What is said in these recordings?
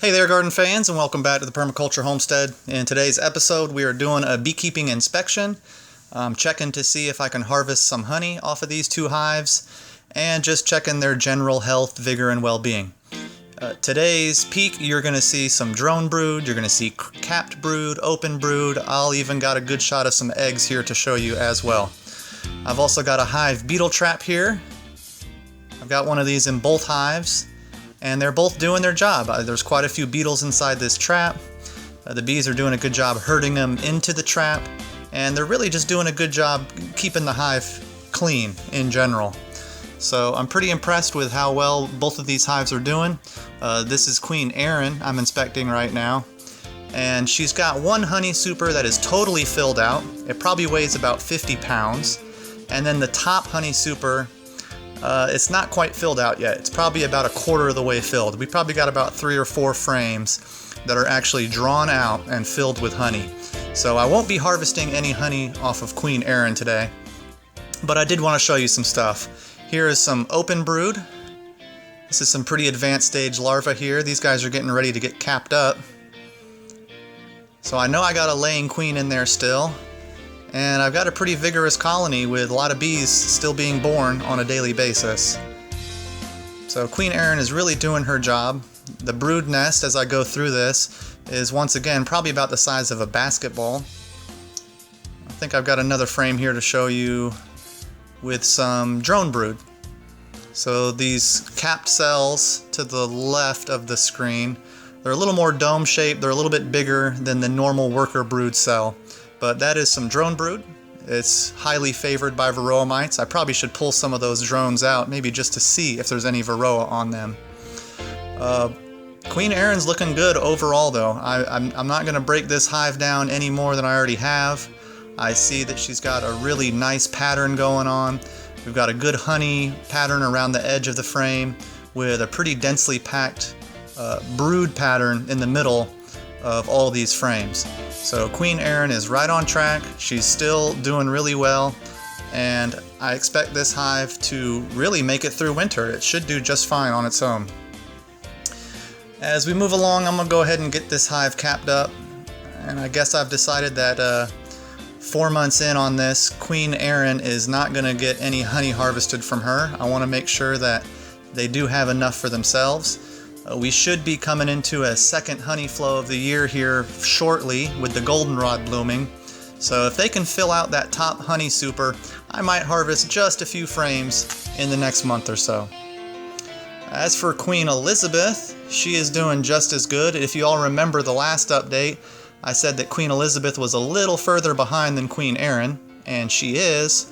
Hey there, garden fans, and welcome back to the Permaculture Homestead. In today's episode, we are doing a beekeeping inspection. I'm checking to see if I can harvest some honey off of these two hives, and just checking their general health, vigor, and well-being. Today's peak, you're going to see some drone brood, you're going to see capped brood, open brood. I'll even got a good shot of some eggs here to show you as well. I've also got a hive beetle trap here. I've got one of these in both hives. And they're both doing their job. There's quite a few beetles inside this trap. The bees are doing a good job herding them into the trap, and they're really just doing a good job keeping the hive clean in general. So I'm pretty impressed with how well both of these hives are doing. This is Queen Erin I'm inspecting right now, and she's got one honey super that is totally filled out. It probably weighs about 50 pounds. And then the top honey super, it's not quite filled out yet. It's probably about a quarter of the way filled. We probably got about 3 or 4 frames that are actually drawn out and filled with honey. So I won't be harvesting any honey off of Queen Erin today, but I did want to show you some stuff. Here is some open brood. This is some pretty advanced stage larvae here. These guys are getting ready to get capped up. So I know I got a laying queen in there still. And I've got a pretty vigorous colony with a lot of bees still being born on a daily basis. So Queen Erin is really doing her job. The brood nest, as I go through this, is once again probably about the size of a basketball. I think I've got another frame here to show you with some drone brood. So these capped cells to the left of the screen, they're a little more dome shaped, they're a little bit bigger than the normal worker brood cell. But that is some drone brood. It's highly favored by varroa mites. I probably should pull some of those drones out, maybe just to see if there's any varroa on them. Queen Erin's looking good overall though. I'm not going to break this hive down any more than I already have. I see that she's got a really nice pattern going on. We've got a good honey pattern around the edge of the frame with a pretty densely packed brood pattern in the middle of all these frames. So Queen Erin is right on track. She's still doing really well, and I expect this hive to really make it through winter. It should do just fine on its own. As we move along, I'm gonna go ahead and get this hive capped up, and I guess I've decided that 4 months in on this, Queen Erin is not gonna get any honey harvested from her. I want to make sure that they do have enough for themselves. We should be coming into a second honey flow of the year here shortly with the goldenrod blooming. So if they can fill out that top honey super, I might harvest just a few frames in the next month or so. As for Queen Elizabeth, she is doing just as good. If you all remember the last update, I said that Queen Elizabeth was a little further behind than Queen Erin, and she is.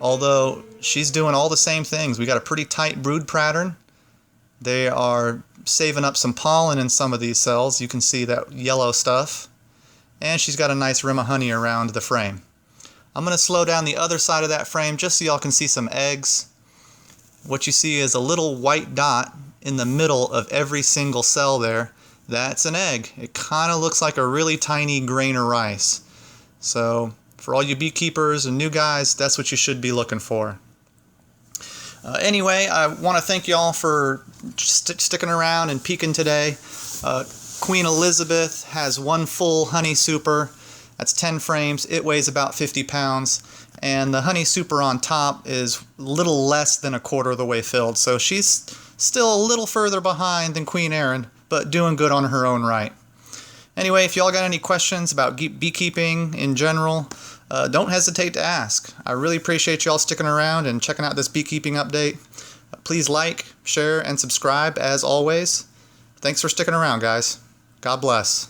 Although she's doing all the same things. We got a pretty tight brood pattern. They are saving up some pollen in some of these cells. You can see that yellow stuff. And she's got a nice rim of honey around the frame. I'm going to slow down the other side of that frame just so y'all can see some eggs. What you see is a little white dot in the middle of every single cell there. That's an egg. It kind of looks like a really tiny grain of rice. So for all you beekeepers and new guys, that's what you should be looking for. Anyway, I want to thank y'all for sticking around and peeking today. Queen Elizabeth has one full honey super. That's 10 frames. It weighs about 50 pounds. And the honey super on top is a little less than a quarter of the way filled. So she's still a little further behind than Queen Erin, but doing good on her own right. Anyway, if y'all got any questions about beekeeping in general, don't hesitate to ask. I really appreciate y'all sticking around and checking out this beekeeping update. Please like, share, and subscribe as always. Thanks for sticking around, guys. God bless.